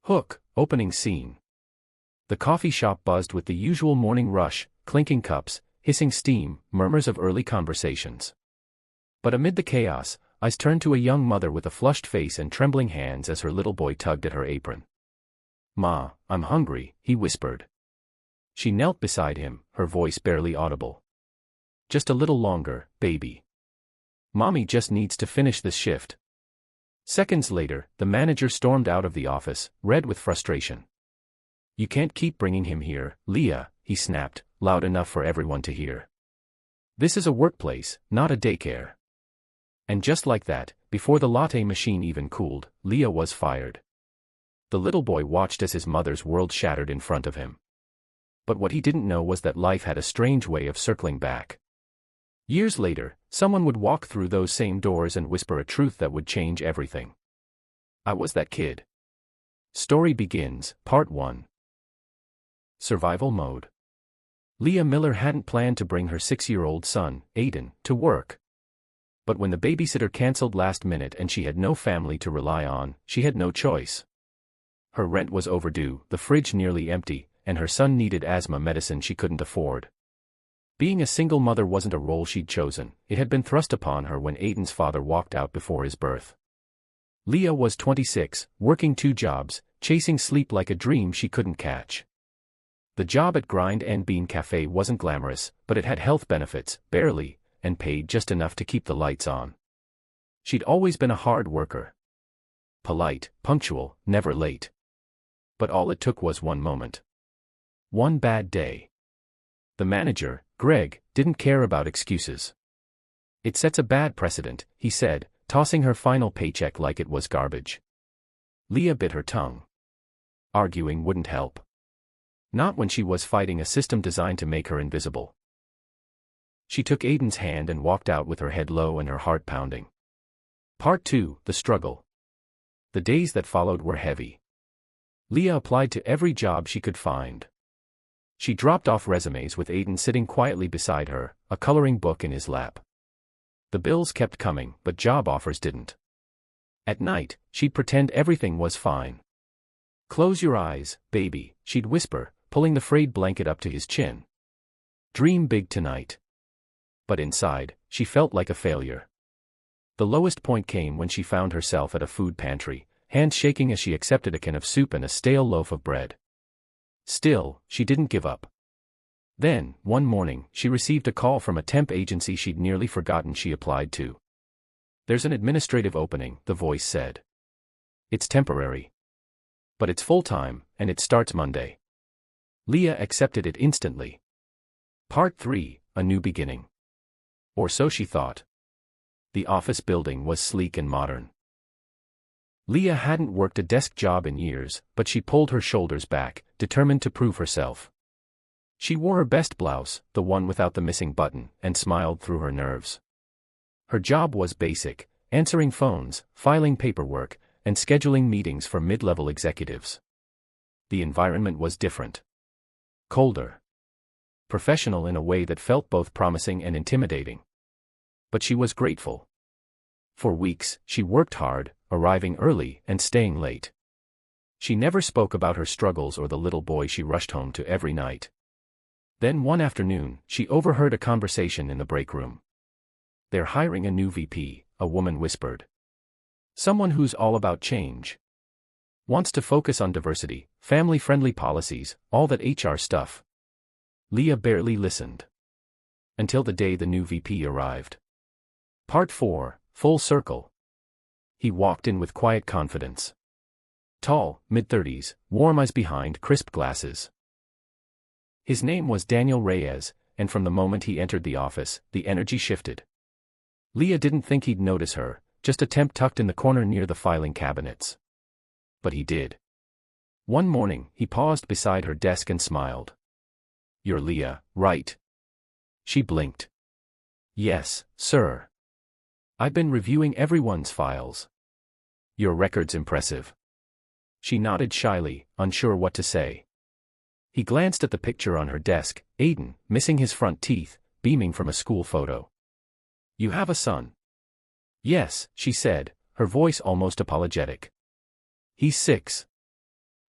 Hook, opening scene. The coffee shop buzzed with the usual morning rush, clinking cups, hissing steam, murmurs of early conversations. But amid the chaos, eyes turned to a young mother with a flushed face and trembling hands as her little boy tugged at her apron. "Ma, I'm hungry," he whispered. She knelt beside him, her voice barely audible. "Just a little longer, baby. Mommy just needs to finish this shift." Seconds later, the manager stormed out of the office, red with frustration. "You can't keep bringing him here, Leah," he snapped, loud enough for everyone to hear. "This is a workplace, not a daycare." And just like that, before the latte machine even cooled, Leah was fired. The little boy watched as his mother's world shattered in front of him. But what he didn't know was that life had a strange way of circling back. Years later, someone would walk through those same doors and whisper a truth that would change everything. I was that kid. Story begins, Part 1. Survival Mode. Leah Miller hadn't planned to bring her 6-year-old son, Aiden, to work. But when the babysitter canceled last minute and she had no family to rely on, she had no choice. Her rent was overdue, the fridge nearly empty, and her son needed asthma medicine she couldn't afford. Being a single mother wasn't a role she'd chosen, it had been thrust upon her when Aiden's father walked out before his birth. Leah was 26, working 2 jobs, chasing sleep like a dream she couldn't catch. The job at Grind and Bean Cafe wasn't glamorous, but it had health benefits, barely, and paid just enough to keep the lights on. She'd always been a hard worker. Polite, punctual, never late. But all it took was one moment. One bad day. The manager, Greg, didn't care about excuses. "It sets a bad precedent," he said, tossing her final paycheck like it was garbage. Leah bit her tongue. Arguing wouldn't help. Not when she was fighting a system designed to make her invisible. She took Aiden's hand and walked out with her head low and her heart pounding. Part 2, The Struggle. The days that followed were heavy. Leah applied to every job she could find. She dropped off resumes with Aiden sitting quietly beside her, a coloring book in his lap. The bills kept coming, but job offers didn't. At night, she'd pretend everything was fine. "Close your eyes, baby," she'd whisper, pulling the frayed blanket up to his chin. "Dream big tonight." But inside, she felt like a failure. The lowest point came when she found herself at a food pantry, hands shaking as she accepted a can of soup and a stale loaf of bread. Still, she didn't give up. Then, one morning, she received a call from a temp agency she'd nearly forgotten she applied to. "There's an administrative opening," the voice said. "It's temporary. But it's full-time, and it starts Monday." Leah accepted it instantly. Part 3, A New Beginning. Or so she thought. The office building was sleek and modern. Leah hadn't worked a desk job in years, but she pulled her shoulders back, determined to prove herself. She wore her best blouse, the one without the missing button, and smiled through her nerves. Her job was basic, answering phones, filing paperwork, and scheduling meetings for mid-level executives. The environment was different. Colder. Professional in a way that felt both promising and intimidating. But she was grateful. For weeks, she worked hard, arriving early and staying late. She never spoke about her struggles or the little boy she rushed home to every night. Then one afternoon, she overheard a conversation in the break room. "They're hiring a new VP," a woman whispered. "Someone who's all about change. Wants to focus on diversity, family-friendly policies, all that HR stuff." Leah barely listened. Until the day the new VP arrived. Part 4, Full Circle. He walked in with quiet confidence. Tall, mid-30s, warm eyes behind crisp glasses. His name was Daniel Reyes, and from the moment he entered the office, the energy shifted. Leah didn't think he'd notice her, just a temp tucked in the corner near the filing cabinets. But he did. One morning, he paused beside her desk and smiled. "You're Leah, right?" She blinked. "Yes, sir. I've been reviewing everyone's files." "Your record's impressive." She nodded shyly, unsure what to say. He glanced at the picture on her desk, Aiden, missing his front teeth, beaming from a school photo. "You have a son?" "Yes," she said, her voice almost apologetic. "He's 6.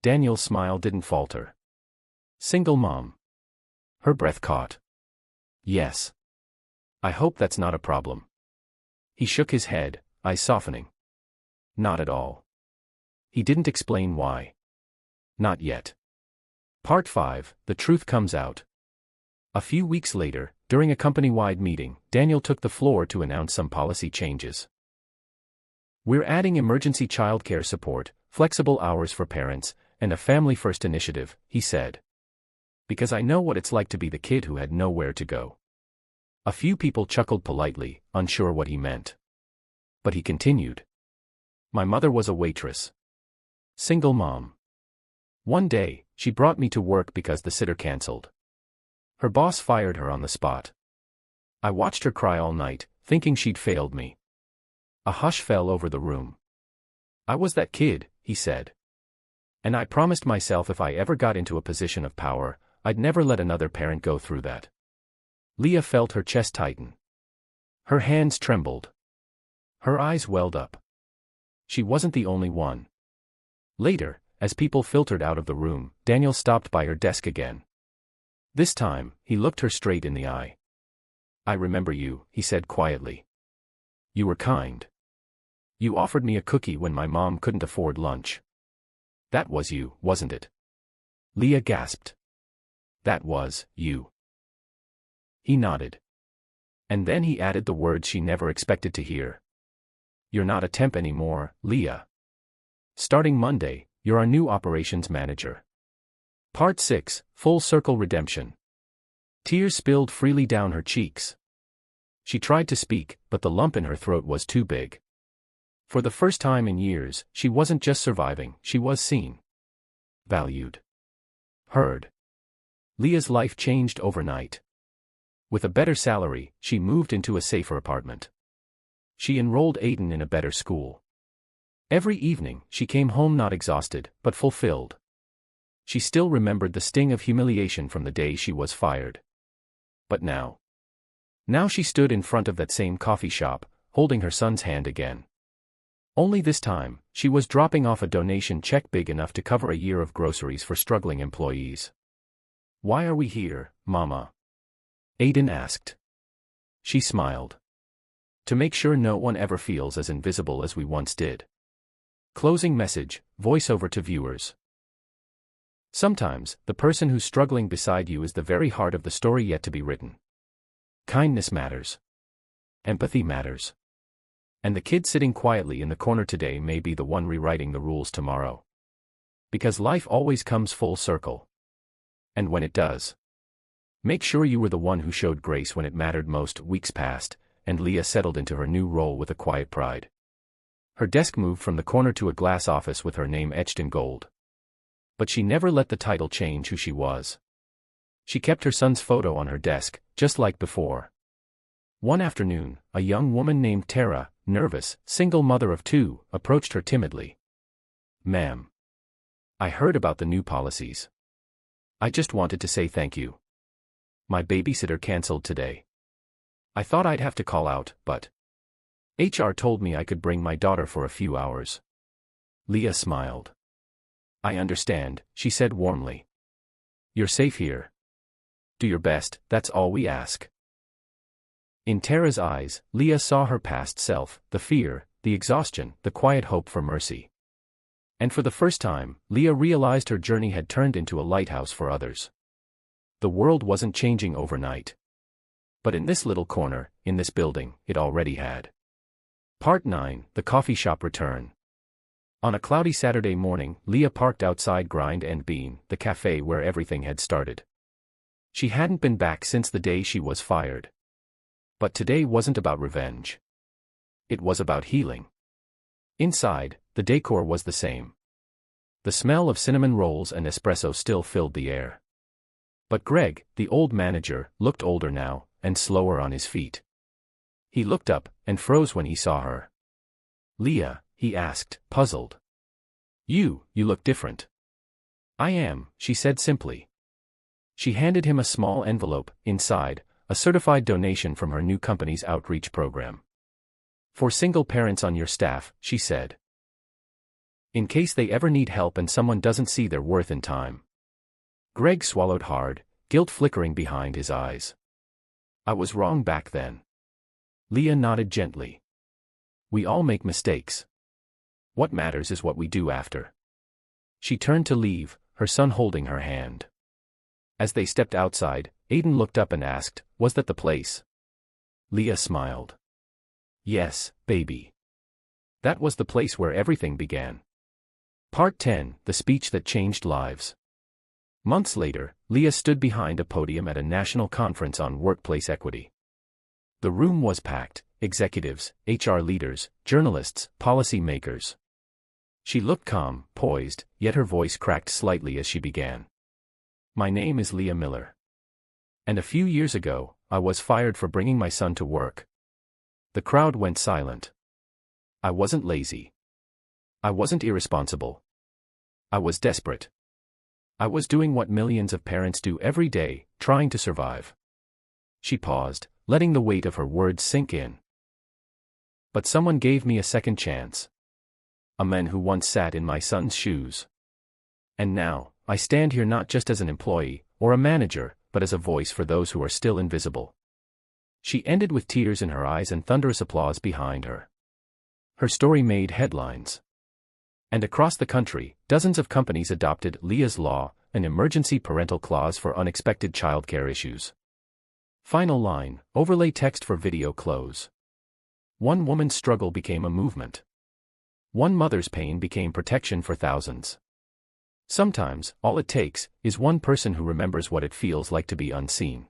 Daniel's smile didn't falter. Single mom. Her breath caught. Yes. I hope that's not a problem. He shook his head, eyes softening. Not at all. He didn't explain why. Not yet. Part 5, The Truth Comes Out. A few weeks later, during a company-wide meeting, Daniel took the floor to announce some policy changes. We're adding emergency childcare support, flexible hours for parents, and a family-first initiative, he said. Because I know what it's like to be the kid who had nowhere to go. A few people chuckled politely, unsure what he meant. But he continued. My mother was a waitress. Single mom. One day, she brought me to work because the sitter canceled. Her boss fired her on the spot. I watched her cry all night, thinking she'd failed me. A hush fell over the room. I was that kid, he said. And I promised myself if I ever got into a position of power, I'd never let another parent go through that. Leah felt her chest tighten. Her hands trembled. Her eyes welled up. She wasn't the only one. Later, as people filtered out of the room, Daniel stopped by her desk again. This time, he looked her straight in the eye. I remember you, he said quietly. You were kind. You offered me a cookie when my mom couldn't afford lunch. That was you, wasn't it? Leah gasped. That was you. He nodded. And then he added the words she never expected to hear. You're not a temp anymore, Leah. Starting Monday, you're our new operations manager. Part 6, Full Circle Redemption. Tears spilled freely down her cheeks. She tried to speak, but the lump in her throat was too big. For the first time in years, she wasn't just surviving, she was seen. Valued. Heard. Leah's life changed overnight. With a better salary, she moved into a safer apartment. She enrolled Aiden in a better school. Every evening, she came home not exhausted, but fulfilled. She still remembered the sting of humiliation from the day she was fired. But now she stood in front of that same coffee shop, holding her son's hand again. Only this time, she was dropping off a donation check big enough to cover a year of groceries for struggling employees. Why are we here, Mama? Aiden asked. She smiled. To make sure no one ever feels as invisible as we once did. Closing message, voiceover to viewers. Sometimes, the person who's struggling beside you is the very heart of the story yet to be written. Kindness matters. Empathy matters. And the kid sitting quietly in the corner today may be the one rewriting the rules tomorrow. Because life always comes full circle. And when it does, make sure you were the one who showed grace when it mattered most. Weeks passed, and Leah settled into her new role with a quiet pride. Her desk moved from the corner to a glass office with her name etched in gold. But she never let the title change who she was. She kept her son's photo on her desk, just like before. One afternoon, a young woman named Tara, nervous, single mother of 2, approached her timidly. Ma'am. I heard about the new policies. I just wanted to say thank you. My babysitter canceled today. I thought I'd have to call out, but HR told me I could bring my daughter for a few hours. Leah smiled. I understand, she said warmly. You're safe here. Do your best, that's all we ask. In Tara's eyes, Leah saw her past self, the fear, the exhaustion, the quiet hope for mercy. And for the first time, Leah realized her journey had turned into a lighthouse for others. The world wasn't changing overnight. But in this little corner, in this building, it already had. Part 9, The Coffee Shop Return. On a cloudy Saturday morning, Leah parked outside Grind and Bean, the cafe where everything had started. She hadn't been back since the day she was fired. But today wasn't about revenge. It was about healing. Inside, the decor was the same. The smell of cinnamon rolls and espresso still filled the air. But Greg, the old manager, looked older now, and slower on his feet. He looked up, and froze when he saw her. Leah, he asked, puzzled. You look different. I am, she said simply. She handed him a small envelope, inside, a certified donation from her new company's outreach program. For single parents on your staff, she said. In case they ever need help and someone doesn't see their worth in time. Greg swallowed hard, guilt flickering behind his eyes. I was wrong back then. Leah nodded gently. We all make mistakes. What matters is what we do after. She turned to leave, her son holding her hand. As they stepped outside, Aiden looked up and asked, "Was that the place?" Leah smiled. "Yes, baby. That was the place where everything began." Part 10, The Speech That Changed Lives. Months later, Leah stood behind a podium at a national conference on workplace equity. The room was packed: executives, HR leaders, journalists, policy makers. She looked calm, poised, yet her voice cracked slightly as she began. "My name is Leah Miller. And a few years ago, I was fired for bringing my son to work." The crowd went silent. I wasn't lazy. I wasn't irresponsible. I was desperate. I was doing what millions of parents do every day, trying to survive. She paused, letting the weight of her words sink in. But someone gave me a second chance. A man who once sat in my son's shoes. And now, I stand here not just as an employee, or a manager, but as a voice for those who are still invisible. She ended with tears in her eyes and thunderous applause behind her. Her story made headlines. And across the country, dozens of companies adopted Leah's Law, an emergency parental clause for unexpected childcare issues. Final line, overlay text for video close. One woman's struggle became a movement. One mother's pain became protection for thousands. Sometimes, all it takes is one person who remembers what it feels like to be unseen.